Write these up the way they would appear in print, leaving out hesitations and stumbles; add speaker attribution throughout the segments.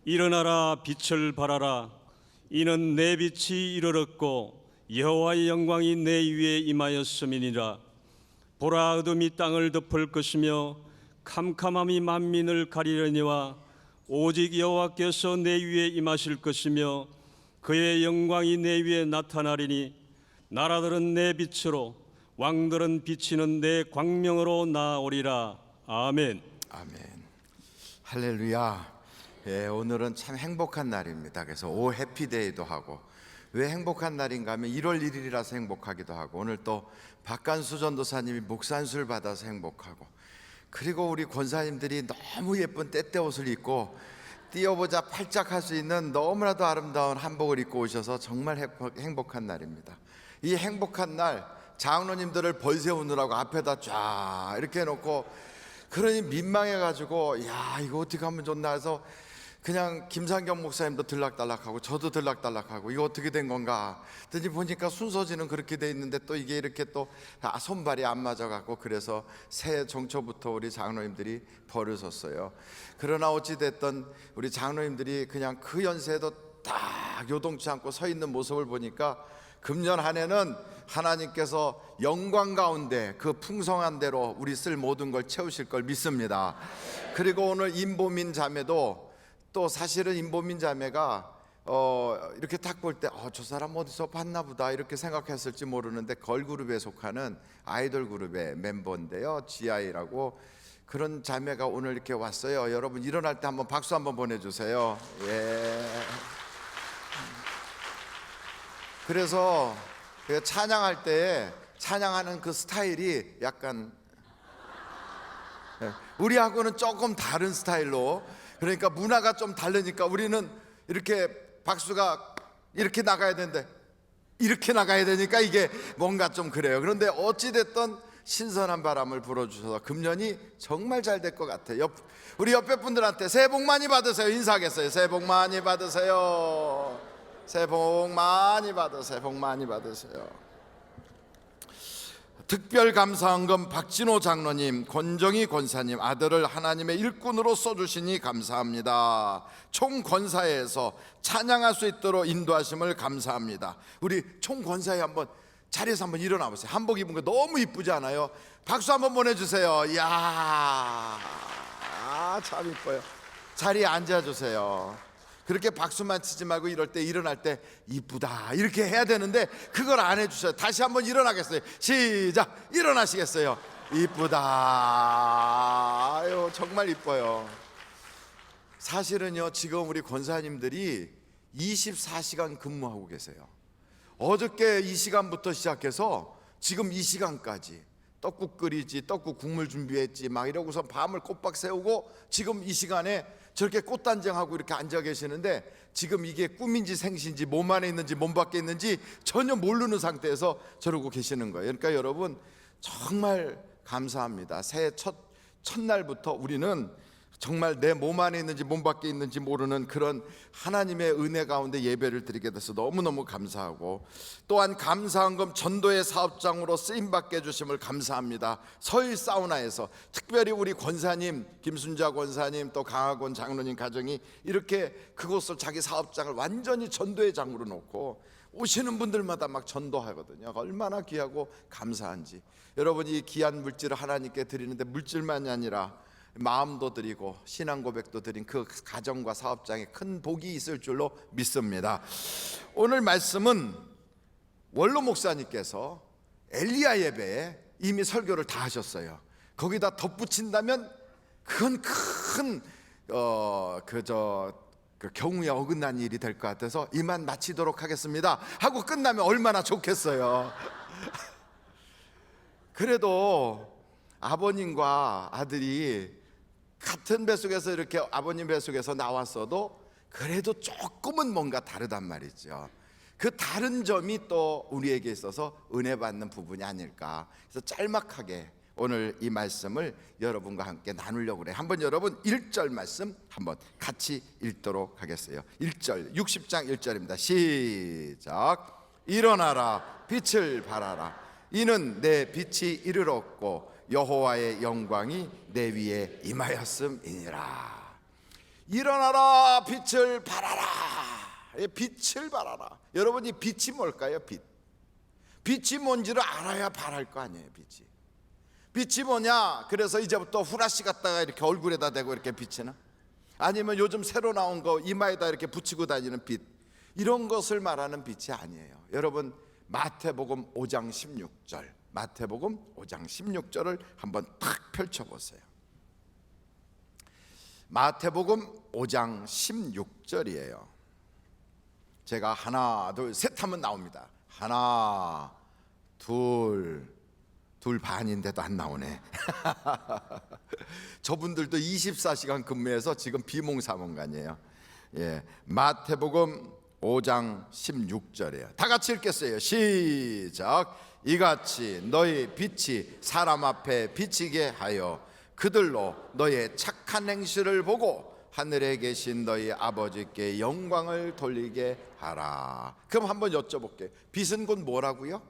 Speaker 1: 일어나라 빛을 발하라. 이는 내 빛이 이르렀고 여호와의 영광이 내 위에 임하였음이니라. 보라, 어둠이 땅을 덮을 것이며 캄캄함이 만민을 가리려니와 오직 여호와께서 내 위에 임하실 것이며 그의 영광이 내 위에 나타나리니 나라들은 내 빛으로 왕들은 비치는 내 광명으로 나오리라. 아멘.
Speaker 2: 아멘. 할렐루야. 예, 오늘은 참 행복한 날입니다. 그래서 오 해피데이도 하고, 왜 행복한 날인가 하면 1월 1일이라서 행복하기도 하고, 오늘 또 박간수 전도사님이 목산술 받아서 행복하고, 그리고 우리 권사님들이 너무 예쁜 떼떼 옷을 입고 뛰어보자 팔짝 할 수 있는 너무나도 아름다운 한복을 입고 오셔서 정말 행복한 날입니다. 이 행복한 날 장로님들을 벌세우느라고 앞에다 쫙 이렇게 해놓고, 그러니 민망해가지고 야 이거 어떻게 하면 좋나 해서 그냥 김상경 목사님도 들락달락하고 저도 들락달락하고 이거 어떻게 된 건가 했더니 보니까 순서지는 그렇게 돼 있는데 또 이게 이렇게 또 손발이 안 맞아갖고, 그래서 새해 정초부터 우리 장로님들이 벌을 섰어요. 그러나 어찌됐든 우리 장로님들이 그냥 그 연세에도 딱 요동치 않고 서 있는 모습을 보니까 금년 한 해는 하나님께서 영광 가운데 그 풍성한 대로 우리 쓸 모든 걸 채우실 걸 믿습니다. 그리고 오늘 임보민 자매도 또 사실은 임보민 자매가 이렇게 딱 볼 때 저 사람 어디서 봤나 보다 이렇게 생각했을지 모르는데 걸그룹에 속하는 아이돌 그룹의 멤버인데요, GI라고. 그런 자매가 오늘 이렇게 왔어요. 여러분 일어날 때 한번 박수 한번 보내주세요. 예. 그래서 찬양할 때 찬양하는 그 스타일이 약간 우리하고는 조금 다른 스타일로, 그러니까 문화가 좀 다르니까 우리는 이렇게 박수가 이렇게 나가야 되는데 이렇게 나가야 되니까 이게 뭔가 좀 그래요. 그런데 어찌됐든 신선한 바람을 불어주셔서 금년이 정말 잘 될 것 같아요. 우리 옆에 분들한테 새해 복 많이 받으세요 인사하겠어요. 새해 복 많이 받으세요. 새해 복 많이 받으세요. 복 많이 받으세요. 특별 감사헌금 박진호 장로님, 권정희 권사님 아들을 하나님의 일꾼으로 써주시니 감사합니다. 총 권사회에서 찬양할 수 있도록 인도하심을 감사합니다. 우리 총 권사회 한번 자리에서 한번 일어나 보세요. 한복 입은 거 너무 이쁘지 않아요? 박수 한번 보내주세요. 이야, 참 이뻐요. 자리에 앉아주세요. 그렇게 박수만 치지 말고 이럴 때 일어날 때 이쁘다 이렇게 해야 되는데 그걸 안 해주셔요. 다시 한번 일어나겠어요. 시작. 일어나시겠어요? 이쁘다. 아유 정말 이뻐요. 사실은요 지금 우리 권사님들이 24시간 근무하고 계세요. 어저께 이 시간부터 시작해서 지금 이 시간까지 떡국 끓이지, 떡국 국물 준비했지 막 이러고서 밤을 꼬박 세우고 지금 이 시간에 저렇게 꽃단장하고 이렇게 앉아 계시는데, 지금 이게 꿈인지 생시인지 몸 안에 있는지 몸 밖에 있는지 전혀 모르는 상태에서 저러고 계시는 거예요. 그러니까 여러분 정말 감사합니다. 새해 첫날부터 우리는 정말 내 몸 안에 있는지 몸 밖에 있는지 모르는 그런 하나님의 은혜 가운데 예배를 드리게 돼서 너무너무 감사하고, 또한 감사헌금 전도의 사업장으로 쓰임받게 해주심을 감사합니다. 서일 사우나에서 특별히 우리 권사님 김순자 권사님 또 강학원 장로님 가정이 이렇게 그곳을 자기 사업장을 완전히 전도의 장으로 놓고 오시는 분들마다 막 전도하거든요. 얼마나 귀하고 감사한지. 여러분 이 귀한 물질을 하나님께 드리는데 물질만이 아니라 마음도 드리고 신앙 고백도 드린 그 가정과 사업장에 큰 복이 있을 줄로 믿습니다. 오늘 말씀은 원로 목사님께서 엘리야 예배에 이미 설교를 다 하셨어요. 거기다 덧붙인다면 그건 큰 경우에 어긋난 일이 될 것 같아서 이만 마치도록 하겠습니다 하고 끝나면 얼마나 좋겠어요. 그래도 아버님과 아들이 같은 뱃속에서 이렇게 아버님 뱃속에서 나왔어도 그래도 조금은 뭔가 다르단 말이죠. 그 다른 점이 또 우리에게 있어서 은혜 받는 부분이 아닐까. 그래서 짤막하게 오늘 이 말씀을 여러분과 함께 나누려고 그래요. 한번 여러분 1절 말씀 한번 같이 읽도록 하겠어요. 1절 60장 1절입니다 시작. 일어나라 빛을 발하라. 이는 내 빛이 이르렀고 여호와의 영광이 내 위에 임하였음이니라. 일어나라, 빛을 발하라. 빛을 발하라. 여러분, 이 빛이 뭘까요? 빛이 뭔지를 알아야 발할 거 아니에요. 빛이 뭐냐? 그래서 이제부터 후라시 갖다가 이렇게 얼굴에다 대고 이렇게 비치나? 아니면 요즘 새로 나온 거 이마에다 이렇게 붙이고 다니는 빛, 이런 것을 말하는 빛이 아니에요. 여러분, 마태복음 5장 16절, 마태복음 5장 16절을 한번 탁 펼쳐보세요. 마태복음 5장 16절이에요. 제가 하나 둘 셋 하면 나옵니다. 하나 둘 반인데도 안 나오네. 저분들도 24시간 근무해서 지금 비몽사몽간이에요. 예, 마태복음 5장 16절이에요. 다 같이 읽겠어요. 시작. 이같이 너희 빛이 사람 앞에 비치게 하여 그들로 너의 착한 행실을 보고 하늘에 계신 너희 아버지께 영광을 돌리게 하라. 그럼 한번 여쭤볼게요. 빛은 곧 뭐라고요?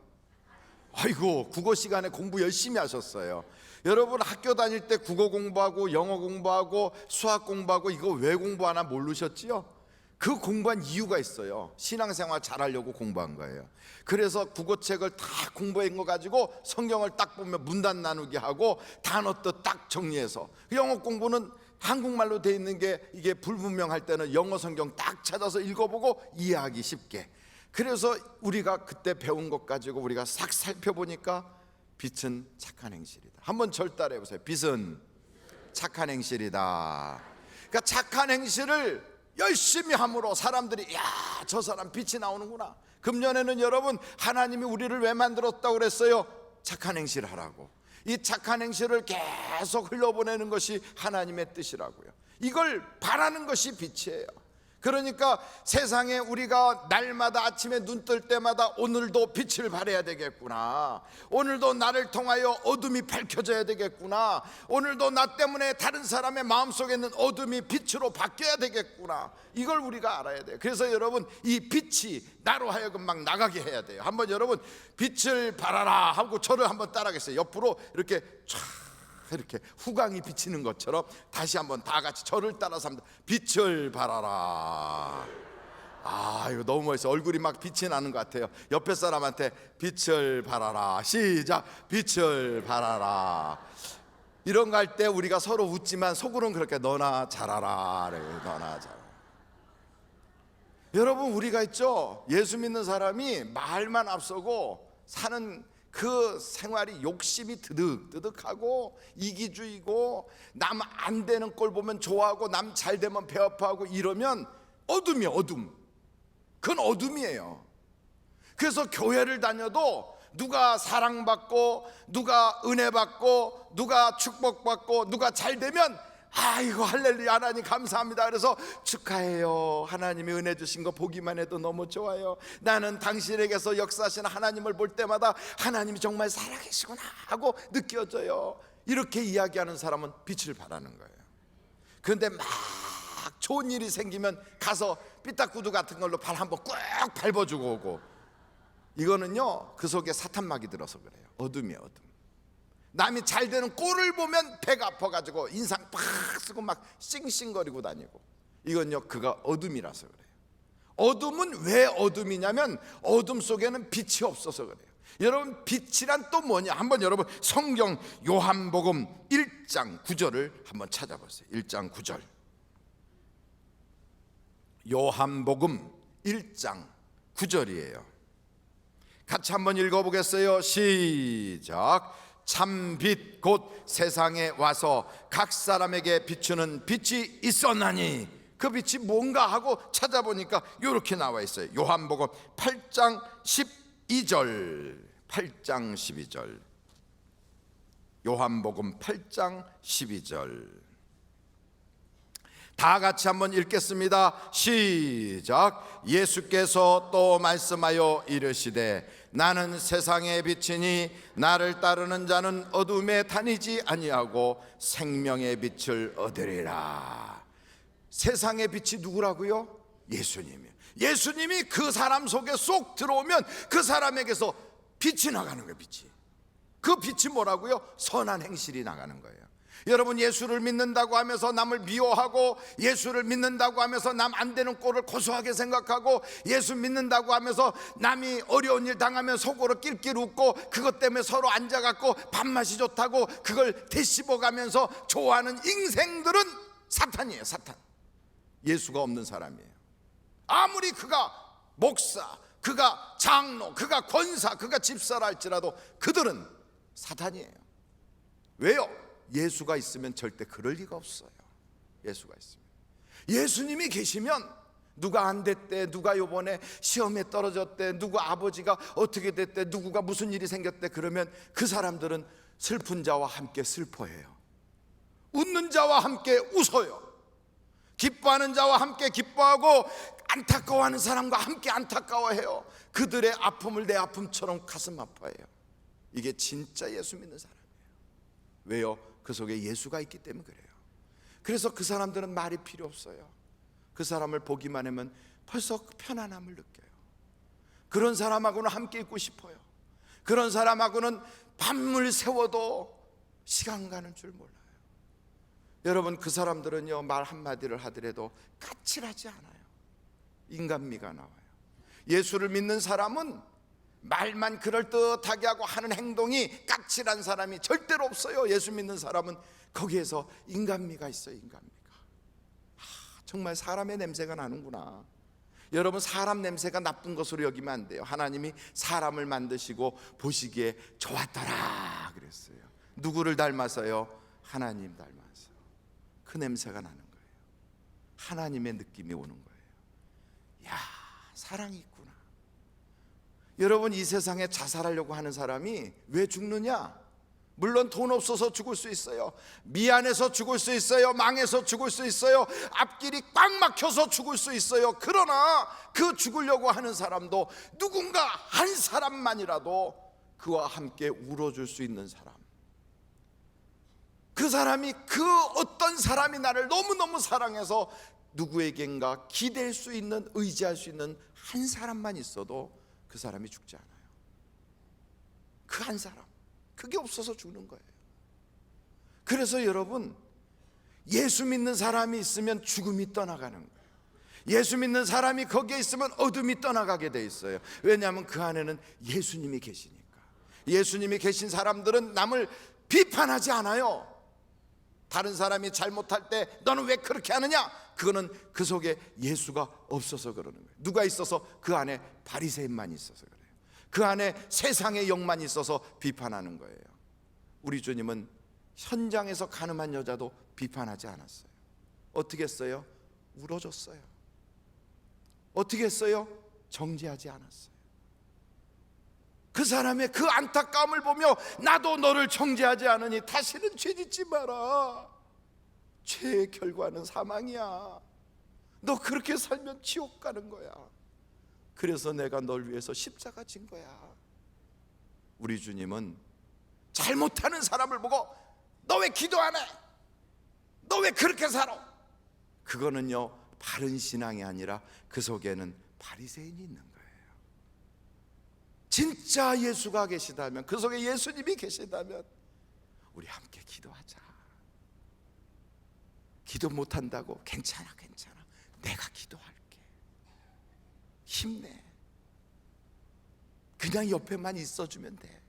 Speaker 2: 아이고, 국어 시간에 공부 열심히 하셨어요. 여러분, 학교 다닐 때 국어 공부하고 영어 공부하고 수학 공부하고 이거 왜 공부하나 모르셨지요? 그 공부한 이유가 있어요. 신앙생활 잘하려고 공부한 거예요. 그래서 국어책을 다 공부한 거 가지고 성경을 딱 보면 문단 나누기 하고 단어 뜻 딱 정리해서, 영어 공부는 한국말로 돼 있는 게 이게 불분명할 때는 영어 성경 딱 찾아서 읽어보고 이해하기 쉽게. 그래서 우리가 그때 배운 것 가지고 우리가 싹 살펴보니까 빛은 착한 행실이다. 한번 절 따라해 보세요. 빛은 착한 행실이다. 그러니까 착한 행실을 열심히 함으로 사람들이, 야, 저 사람 빛이 나오는구나. 금년에는 여러분, 하나님이 우리를 왜 만들었다고 그랬어요? 착한 행실을 하라고. 이 착한 행실을 계속 흘려보내는 것이 하나님의 뜻이라고요. 이걸 바라는 것이 빛이에요. 그러니까 세상에 우리가 날마다 아침에 눈 뜰 때마다 오늘도 빛을 발해야 되겠구나, 오늘도 나를 통하여 어둠이 밝혀져야 되겠구나, 오늘도 나 때문에 다른 사람의 마음속에 있는 어둠이 빛으로 바뀌어야 되겠구나, 이걸 우리가 알아야 돼요. 그래서 여러분, 이 빛이 나로 하여금 막 나가게 해야 돼요. 한번 여러분, 빛을 발하라 하고 저를 한번 따라하겠어요. 옆으로 이렇게 촤, 이렇게 후광이 비치는 것처럼 다시 한번 다 같이 저를 따라서 합니다. 빛을 발하라. 아, 이거 너무 멋있어. 얼굴이 막 빛이 나는 것 같아요. 옆에 사람한테 빛을 발하라. 시작. 빛을 발하라. 이런 거 할 때 우리가 서로 웃지만 속으로는 그렇게 너나 잘하라. 너나 잘하라. 여러분, 우리가 있죠, 예수 믿는 사람이 말만 앞서고 사는 그 생활이 욕심이 드득드득하고 이기주의고, 남 안 되는 꼴 보면 좋아하고 남 잘 되면 배아파하고 이러면 어둠이에요. 어둠. 그건 어둠이에요. 그래서 교회를 다녀도 누가 사랑받고 누가 은혜받고 누가 축복받고 누가 잘 되면 아이고 할렐루야 하나님 감사합니다, 그래서 축하해요, 하나님이 은혜 주신 거 보기만 해도 너무 좋아요, 나는 당신에게서 역사하시는 하나님을 볼 때마다 하나님이 정말 살아계시구나 하고 느껴져요. 이렇게 이야기하는 사람은 빛을 발하는 거예요. 그런데 막 좋은 일이 생기면 가서 삐딱구두 같은 걸로 발 한번 꾹 밟아주고 오고, 이거는요 그 속에 사탄막이 들어서 그래요. 어둠이에요, 어둠. 남이 잘 되는 꼴을 보면 배가 아파가지고 인상 팍 쓰고 막 싱싱거리고 다니고, 이건요 그가 어둠이라서 그래요. 어둠은 왜 어둠이냐면 어둠 속에는 빛이 없어서 그래요. 여러분, 빛이란 또 뭐냐? 한번 여러분 성경 요한복음 1장 9절을 한번 찾아보세요. 1장 9절. 요한복음 1장 9절이에요. 같이 한번 읽어보겠어요. 시작. 참빛 곧 세상에 와서 각 사람에게 비추는 빛이 있었나니, 그 빛이 뭔가 하고 찾아보니까 이렇게 나와 있어요. 요한복음 8장 12절. 8장 12절. 요한복음 8장 12절. 다 같이 한번 읽겠습니다. 시작. 예수께서 또 말씀하여 이르시되 나는 세상의 빛이니 나를 따르는 자는 어둠에 다니지 아니하고 생명의 빛을 얻으리라. 세상의 빛이 누구라고요? 예수님이에요. 예수님이 그 사람 속에 쏙 들어오면 그 사람에게서 빛이 나가는 거예요. 빛이. 그 빛이 뭐라고요? 선한 행실이 나가는 거예요. 여러분, 예수를 믿는다고 하면서 남을 미워하고, 예수를 믿는다고 하면서 남 안 되는 꼴을 고소하게 생각하고, 예수 믿는다고 하면서 남이 어려운 일 당하면 속으로 낄낄 웃고, 그것 때문에 서로 앉아갖고 밥맛이 좋다고 그걸 되씹어가면서 좋아하는 인생들은 사탄이에요. 사탄. 예수가 없는 사람이에요. 아무리 그가 목사, 그가 장로, 그가 권사, 그가 집사라 할지라도 그들은 사탄이에요. 왜요? 예수가 있으면 절대 그럴 리가 없어요. 예수가 있으면. 예수님이 계시면 누가 안 됐대, 누가 요번에 시험에 떨어졌대, 누구 아버지가 어떻게 됐대, 누구가 무슨 일이 생겼대, 그러면 그 사람들은 슬픈 자와 함께 슬퍼해요. 웃는 자와 함께 웃어요. 기뻐하는 자와 함께 기뻐하고, 안타까워하는 사람과 함께 안타까워해요. 그들의 아픔을 내 아픔처럼 가슴 아파해요. 이게 진짜 예수 믿는 사람이에요. 왜요? 그 속에 예수가 있기 때문에 그래요. 그래서 그 사람들은 말이 필요 없어요. 그 사람을 보기만 하면 벌써 그 편안함을 느껴요. 그런 사람하고는 함께 있고 싶어요. 그런 사람하고는 밤을 새워도 시간 가는 줄 몰라요. 여러분, 그 사람들은요, 말 한마디를 하더라도 까칠하지 않아요. 인간미가 나와요. 예수를 믿는 사람은 말만 그럴듯하게 하고 하는 행동이 까칠한 사람이 절대로 없어요. 예수 믿는 사람은 거기에서 인간미가 있어요. 인간미가. 정말 사람의 냄새가 나는구나. 여러분, 사람 냄새가 나쁜 것으로 여기면 안 돼요. 하나님이 사람을 만드시고 보시기에 좋았더라 그랬어요. 누구를 닮아서요? 하나님 닮아서. 그 냄새가 나는 거예요. 하나님의 느낌이 오는 거예요. 야, 사랑이 있구나. 여러분, 이 세상에 자살하려고 하는 사람이 왜 죽느냐? 물론 돈 없어서 죽을 수 있어요. 미안해서 죽을 수 있어요. 망해서 죽을 수 있어요. 앞길이 꽉 막혀서 죽을 수 있어요. 그러나 그 죽으려고 하는 사람도 누군가 한 사람만이라도 그와 함께 울어줄 수 있는 사람, 그 사람이, 그 어떤 사람이 나를 너무너무 사랑해서 누구에겐가 기댈 수 있는, 의지할 수 있는 한 사람만 있어도 그 사람이 죽지 않아요. 그 한 사람, 그게 없어서 죽는 거예요. 그래서 여러분, 예수 믿는 사람이 있으면 죽음이 떠나가는 거예요. 예수 믿는 사람이 거기에 있으면 어둠이 떠나가게 돼 있어요. 왜냐하면 그 안에는 예수님이 계시니까. 예수님이 계신 사람들은 남을 비판하지 않아요. 다른 사람이 잘못할 때 너는 왜 그렇게 하느냐? 그거는 그 속에 예수가 없어서 그러는 거예요. 누가 있어서? 그 안에 바리새인만 있어서 그래요. 그 안에 세상의 영만 있어서 비판하는 거예요. 우리 주님은 현장에서 가늠한 여자도 비판하지 않았어요. 어떻게 했어요? 울어줬어요. 어떻게 했어요? 정죄하지 않았어요. 그 사람의 그 안타까움을 보며 나도 너를 정죄하지 않으니 다시는 죄짓지 마라. 죄의 결과는 사망이야. 너 그렇게 살면 지옥 가는 거야. 그래서 내가 널 위해서 십자가 진 거야. 우리 주님은 잘못하는 사람을 보고 너 왜 기도 안 해? 너 왜 그렇게 살아? 그거는요, 바른 신앙이 아니라 그 속에는 바리새인이 있는 거예요. 진짜 예수가 계시다면, 그 속에 예수님이 계시다면 우리 함께 기도하자. 기도 못한다고? 괜찮아, 괜찮아. 내가 기도할게. 힘내. 그냥 옆에만 있어주면 돼.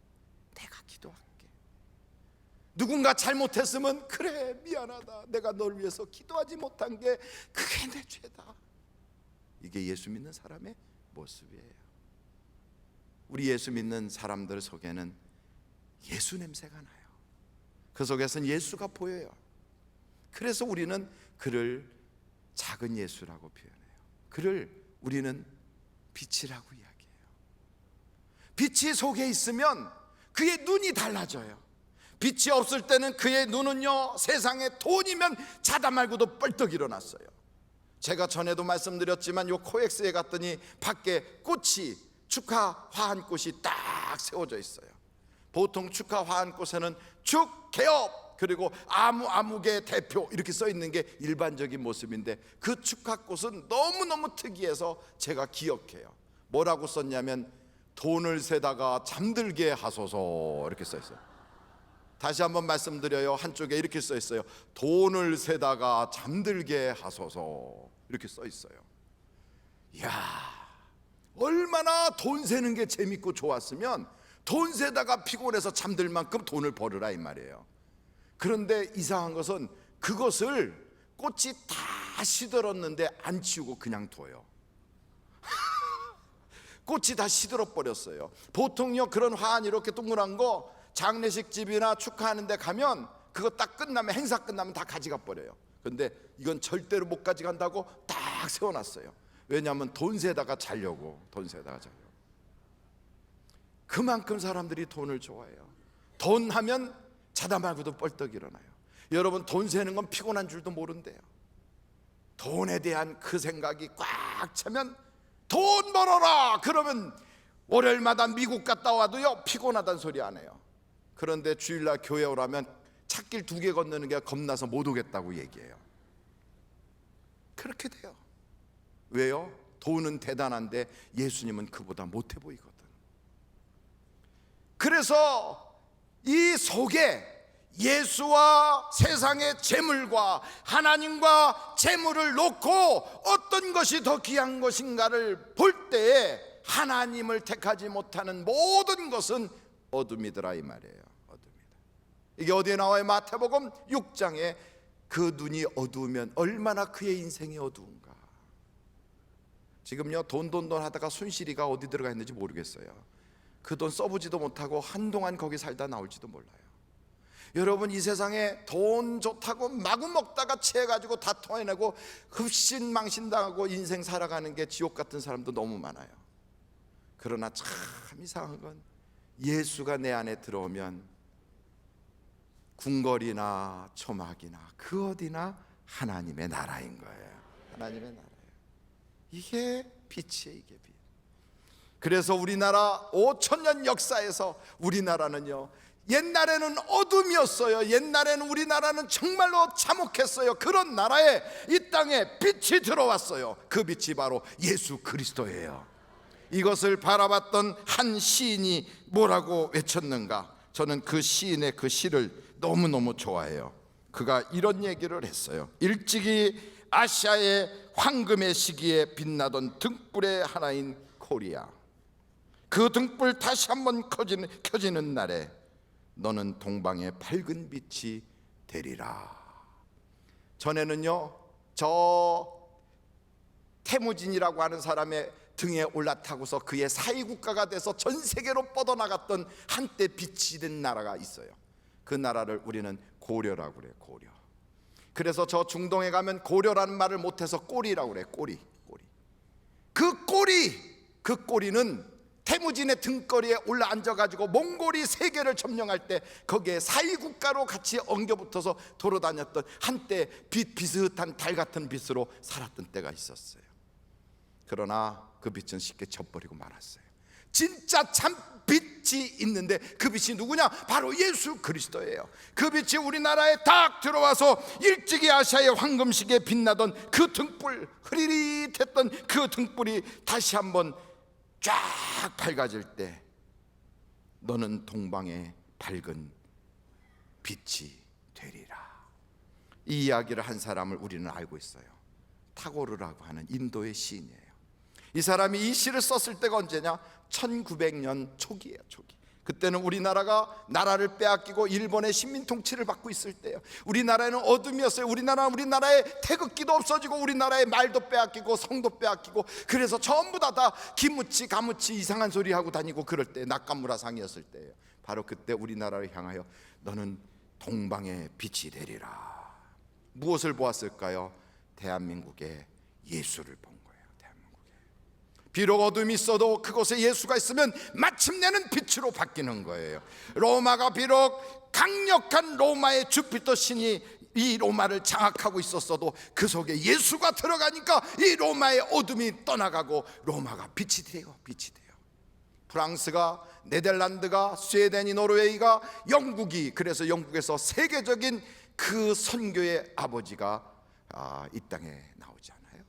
Speaker 2: 내가 기도할게. 누군가 잘못했으면 그래, 미안하다. 내가 널 위해서 기도하지 못한 게 그게 내 죄다. 이게 예수 믿는 사람의 모습이에요. 우리 예수 믿는 사람들 속에는 예수 냄새가 나요. 그 속에서는 예수가 보여요. 그래서 우리는 그를 작은 예수라고 표현해요. 그를 우리는 빛이라고 이야기해요. 빛이 속에 있으면 그의 눈이 달라져요. 빛이 없을 때는 그의 눈은요, 세상에 돈이면 자다 말고도 뻘떡 일어났어요. 제가 전에도 말씀드렸지만 요 코엑스에 갔더니 밖에 꽃이, 축하 화환꽃이 딱 세워져 있어요. 보통 축하 화환꽃에는 축, 개업, 그리고 아무개 대표 이렇게 써 있는 게 일반적인 모습인데, 그 축하꽃은 너무너무 특이해서 제가 기억해요. 뭐라고 썼냐면 돈을 세다가 잠들게 하소서 이렇게 써 있어요. 다시 한번 말씀드려요. 한쪽에 이렇게 써 있어요. 돈을 세다가 잠들게 하소서. 이렇게 써 있어요. 이야, 얼마나 돈 세는 게 재밌고 좋았으면 돈 세다가 피곤해서 잠들 만큼 돈을 벌으라 이 말이에요. 그런데 이상한 것은 그것을 꽃이 다 시들었는데 안 치우고 그냥 둬요. 꽃이 다 시들어 버렸어요. 보통요 그런 화환 이렇게 동그란 거 장례식 집이나 축하하는 데 가면 그거 딱 끝나면, 행사 끝나면 다 가져가 버려요. 근데 이건 절대로 못 가져간다고 딱 세워놨어요. 왜냐하면 돈 세다가 자려고. 돈 세다가 자려고. 그만큼 사람들이 돈을 좋아해요. 돈 하면 자다 말고도 뻘떡 일어나요. 여러분, 돈 세는 건 피곤한 줄도 모른대요. 돈에 대한 그 생각이 꽉 차면, 돈 벌어라 그러면 월요일마다 미국 갔다 와도요 피곤하다는 소리 안 해요. 그런데 주일날 교회 오라면 찻길 2개 건너는 게 겁나서 못 오겠다고 얘기해요. 그렇게 돼요. 왜요? 돈은 대단한데 예수님은 그보다 못해 보이거든. 그래서 이 속에 예수와 세상의 재물과 하나님과 재물을 놓고 어떤 것이 더 귀한 것인가를 볼 때에 하나님을 택하지 못하는 모든 것은 어둠이더라 이 말이에요. 어둠이다. 이게 어디에 나와요? 마태복음 6장에 그 눈이 어두우면 얼마나 그의 인생이 어두운가. 지금요 돈 하다가 순실이가 어디 들어가 있는지 모르겠어요. 그 돈 써보지도 못하고 한동안 거기 살다 나올지도 몰라요. 여러분, 이 세상에 돈 좋다고 마구 먹다가 취해가지고 다 토해내고 흡신망신당하고 인생 살아가는 게 지옥 같은 사람도 너무 많아요. 그러나 참 이상한 건 예수가 내 안에 들어오면 궁궐이나 초막이나 그 어디나 하나님의 나라인 거예요. 하나님의 나라예요. 이게 빛이에요. 이게 빛. 그래서 우리나라 5,000년 역사에서 우리나라는요, 옛날에는 어둠이었어요. 옛날에는 우리나라는 정말로 참혹했어요. 그런 나라에 이 땅에 빛이 들어왔어요. 그 빛이 바로 예수 그리스도예요. 이것을 바라봤던 한 시인이 뭐라고 외쳤는가? 저는 그 시인의 그 시를 너무너무 좋아해요. 그가 이런 얘기를 했어요. 일찍이 아시아의 황금의 시기에 빛나던 등불의 하나인 코리아, 그 등불 다시 한번 켜지는 날에 너는 동방의 밝은 빛이 되리라. 전에는요 저 태무진이라고 하는 사람의 등에 올라타고서 그의 사회국가가 돼서 전 세계로 뻗어나갔던 한때 빛이 된 나라가 있어요. 그 나라를 우리는 고려라고 그래요. 고려. 그래서 저 중동에 가면 고려라는 말을 못해서 꼬리라고 그래요. 꼬리. 그 꼬리는 태무진의 등거리에 올라앉아가지고 몽골이 세계를 점령할 때 거기에 사위국가로 같이 엉겨붙어서 돌아다녔던 한때 빛 비슷한 달 같은 빛으로 살았던 때가 있었어요. 그러나 그 빛은 쉽게 져버리고 말았어요. 진짜 참 빛이 있는데 그 빛이 누구냐? 바로 예수 그리스도예요. 그 빛이 우리나라에 딱 들어와서 일찍이 아시아의 황금시기에 빛나던 그 등불, 흐릿했던 그 등불이 다시 한번 쫙 밝아질 때 너는 동방의 밝은 빛이 되리라. 이 이야기를 한 사람을 우리는 알고 있어요. 타고르라고 하는 인도의 시인이에요. 이 사람이 이 시를 썼을 때가 언제냐? 1900년 초기예요. 초기. 그때는 우리나라가 나라를 빼앗기고 일본의 식민 통치를 받고 있을 때예요. 우리나라에는 어둠이었어요. 우리나라의 태극기도 없어지고 우리나라의 말도 빼앗기고 성도 빼앗기고, 그래서 전부 다 기무치 가무치 이상한 소리 하고 다니고 그럴 때, 낙가무라상이었을 때예요. 바로 그때 우리나라를 향하여 너는 동방의 빛이 되리라. 무엇을 보았을까요? 대한민국의 예수를 본 거예요. 비록 어둠이 있어도 그곳에 예수가 있으면 마침내는 빛으로 바뀌는 거예요. 로마가 비록 강력한 로마의 주피터 신이 이 로마를 장악하고 있었어도 그 속에 예수가 들어가니까 이 로마의 어둠이 떠나가고 로마가 빛이 돼요. 빛이 돼요. 프랑스가, 네덜란드가, 스웨덴이, 노르웨이가, 영국이, 그래서 영국에서 세계적인 그 선교의 아버지가 이 땅에 나오지 않아요?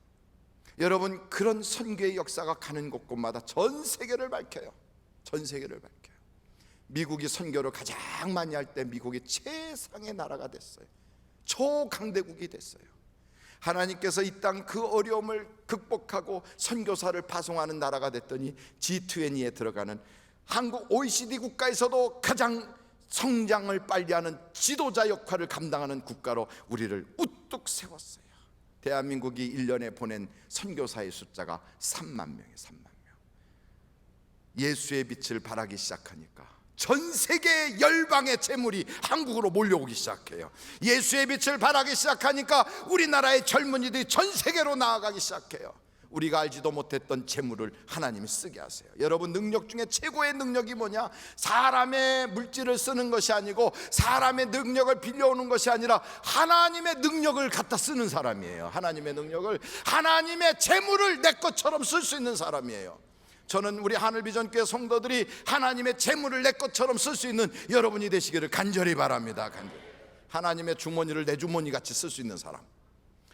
Speaker 2: 여러분, 그런 선교의 역사가 가는 곳곳마다 전 세계를 밝혀요. 전 세계를 밝혀요. 미국이 선교를 가장 많이 할 때 미국이 최상의 나라가 됐어요. 초강대국이 됐어요. 하나님께서 이 땅 그 어려움을 극복하고 선교사를 파송하는 나라가 됐더니 G20에 들어가는 한국 OECD 국가에서도 가장 성장을 빨리하는 지도자 역할을 감당하는 국가로 우리를 우뚝 세웠어요. 대한민국이 1년에 보낸 선교사의 숫자가 3만 명이에요. 3만 명. 예수의 빛을 발하기 시작하니까 전 세계 열방의 재물이 한국으로 몰려오기 시작해요. 예수의 빛을 발하기 시작하니까 우리나라의 젊은이들이 전 세계로 나아가기 시작해요. 우리가 알지도 못했던 재물을 하나님이 쓰게 하세요. 여러분, 능력 중에 최고의 능력이 뭐냐? 사람의 물질을 쓰는 것이 아니고 사람의 능력을 빌려오는 것이 아니라 하나님의 능력을 갖다 쓰는 사람이에요. 하나님의 능력을, 하나님의 재물을 내 것처럼 쓸 수 있는 사람이에요. 저는 우리 하늘비전교회 성도들이 하나님의 재물을 내 것처럼 쓸 수 있는 여러분이 되시기를 간절히 바랍니다. 간절히. 하나님의 주머니를 내 주머니 같이 쓸 수 있는 사람,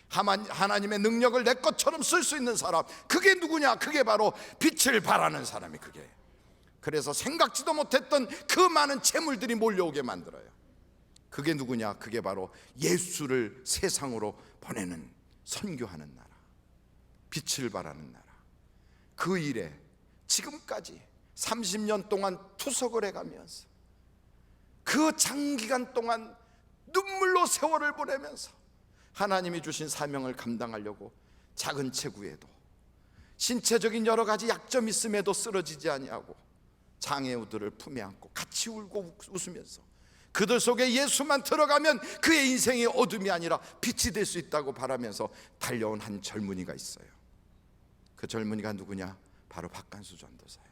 Speaker 2: 하나님의 능력을 내 것처럼 쓸 수 있는 사람, 그게 누구냐? 그게 바로 빛을 발하는 사람이 그게. 그래서 생각지도 못했던 그 많은 재물들이 몰려오게 만들어요. 그게 누구냐? 그게 바로 예수를 세상으로 보내는, 선교하는 나라, 빛을 발하는 나라. 그 일에 지금까지 30년 동안 투석을 해가면서 그 장기간 동안 눈물로 세월을 보내면서 하나님이 주신 사명을 감당하려고 작은 체구에도 신체적인 여러 가지 약점이 있음에도 쓰러지지 아니하고 장애우들을 품에 안고 같이 울고 웃으면서 그들 속에 예수만 들어가면 그의 인생의 어둠이 아니라 빛이 될 수 있다고 바라면서 달려온 한 젊은이가 있어요. 그 젊은이가 누구냐? 바로 박간수 전도사예요.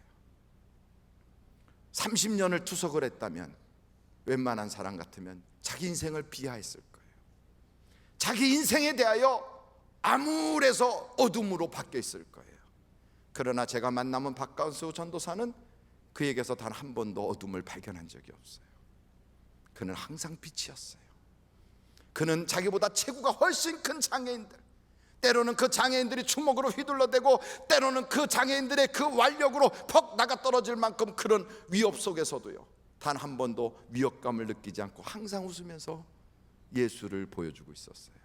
Speaker 2: 30년을 투석을 했다면 웬만한 사람 같으면 자기 인생을 비하했을 거예요. 자기 인생에 대하여 암울해서 어둠으로 바뀌어 있을 거예요. 그러나 제가 만남은 박간수 전도사는 그에게서 단 한 번도 어둠을 발견한 적이 없어요. 그는 항상 빛이었어요. 그는 자기보다 체구가 훨씬 큰 장애인들, 때로는 그 장애인들이 주먹으로 휘둘러대고 때로는 그 장애인들의 그 완력으로 퍽 나가 떨어질 만큼 그런 위협 속에서도요, 단 한 번도 위협감을 느끼지 않고 항상 웃으면서 예수를 보여주고 있었어요.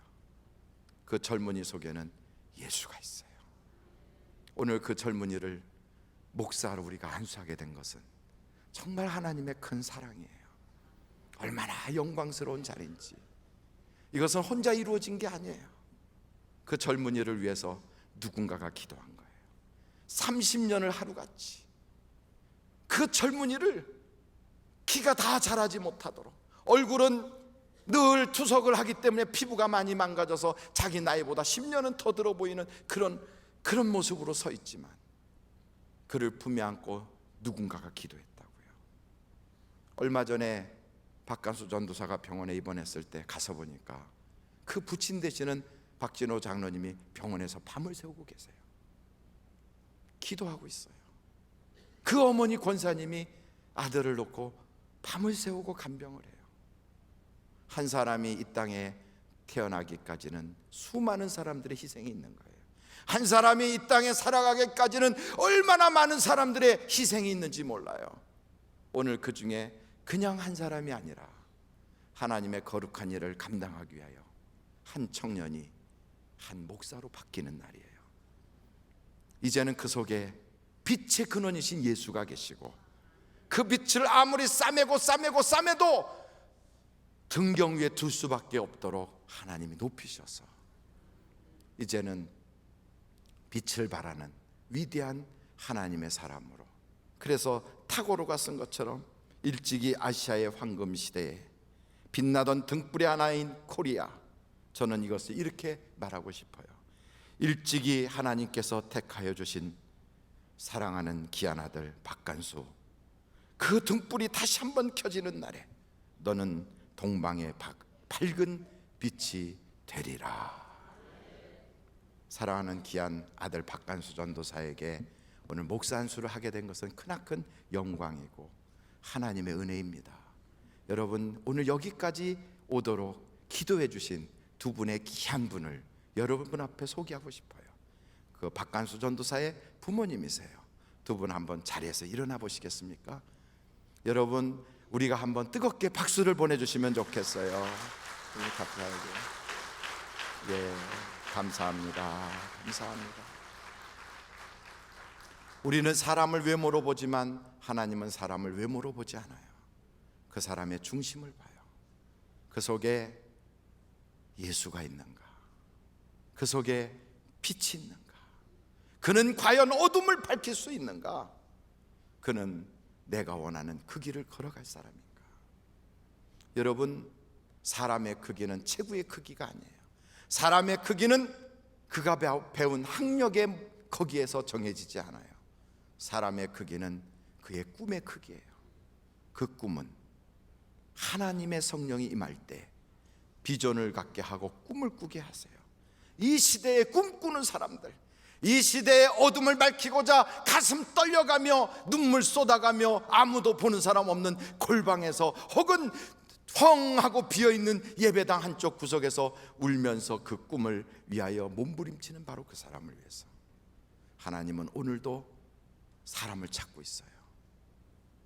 Speaker 2: 그 젊은이 속에는 예수가 있어요. 오늘 그 젊은이를 목사로 우리가 안수하게 된 것은 정말 하나님의 큰 사랑이에요. 얼마나 영광스러운 자리인지. 이것은 혼자 이루어진 게 아니에요. 그 젊은이를 위해서 누군가가 기도한 거예요. 30년을 하루같이 그 젊은이를 키가 다 자라지 못하도록, 얼굴은 늘 투석을 하기 때문에 피부가 많이 망가져서 자기 나이보다 10년은 더 들어 보이는 그런 모습으로 서 있지만 그를 품에 안고 누군가가 기도했다고요. 얼마 전에 박간수 전도사가 병원에 입원했을 때 가서 보니까 그 부친 되시는 박진호 장로님이 병원에서 밤을 새우고 계세요. 기도하고 있어요. 그 어머니 권사님이 아들을 놓고 밤을 새우고 간병을 해요. 한 사람이 이 땅에 태어나기까지는 수많은 사람들의 희생이 있는 거예요. 한 사람이 이 땅에 살아가기까지는 얼마나 많은 사람들의 희생이 있는지 몰라요. 오늘 그 중에 그냥 한 사람이 아니라 하나님의 거룩한 일을 감당하기 위하여 한 청년이 한 목사로 바뀌는 날이에요. 이제는 그 속에 빛의 근원이신 예수가 계시고 그 빛을 아무리 싸매도 등경 위에 둘 수밖에 없도록 하나님이 높이셔서 이제는 빛을 발하는 위대한 하나님의 사람으로, 그래서 타고로가 쓴 것처럼 일찍이 아시아의 황금 시대에 빛나던 등불의 하나인 코리아, 저는 이것을 이렇게 말하고 싶어요. 일찍이 하나님께서 택하여 주신 사랑하는 귀한 아들 박간수, 그 등불이 다시 한번 켜지는 날에 너는 동방의 밝은 빛이 되리라. 사랑하는 귀한 아들 박간수 전도사에게 오늘 목사 안수를 하게 된 것은 크나큰 영광이고 하나님의 은혜입니다. 여러분, 오늘 여기까지 오도록 기도해 주신 두 분의 귀한 분을 여러분 앞에 소개하고 싶어요. 그 박간수 전도사의 부모님이세요. 두 분 한번 자리에서 일어나 보시겠습니까? 여러분, 우리가 한번 뜨겁게 박수를 보내주시면 좋겠어요. 우리 감사하게. 예, 감사합니다. 감사합니다. 우리는 사람을 외모로 보지만 하나님은 사람을 외모로 보지 않아요. 그 사람의 중심을 봐요. 그 속에 예수가 있는가? 그 속에 빛이 있는가? 그는 과연 어둠을 밝힐 수 있는가? 그는 내가 원하는 그 길을 걸어갈 사람인가? 여러분, 사람의 크기는 체구의 크기가 아니에요. 사람의 크기는 그가 배운 학력의 거기에서 정해지지 않아요. 사람의 크기는 그의 꿈의 크기예요. 그 꿈은 하나님의 성령이 임할 때 비전을 갖게 하고 꿈을 꾸게 하세요. 이 시대에 꿈꾸는 사람들, 이 시대의 어둠을 밝히고자 가슴 떨려가며 눈물 쏟아가며 아무도 보는 사람 없는 골방에서 혹은 펑 하고 비어있는 예배당 한쪽 구석에서 울면서 그 꿈을 위하여 몸부림치는 바로 그 사람을 위해서 하나님은 오늘도 사람을 찾고 있어요.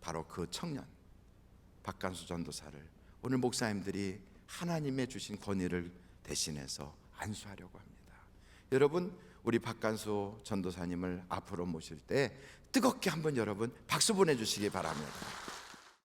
Speaker 2: 바로 그 청년 박간수 전도사를 오늘 목사님들이 하나님의 주신 권위를 대신해서 안수하려고 합니다. 여러분, 우리 박간수 전도사님을 앞으로 모실 때 뜨겁게 한번 여러분 박수 보내주시기 바랍니다.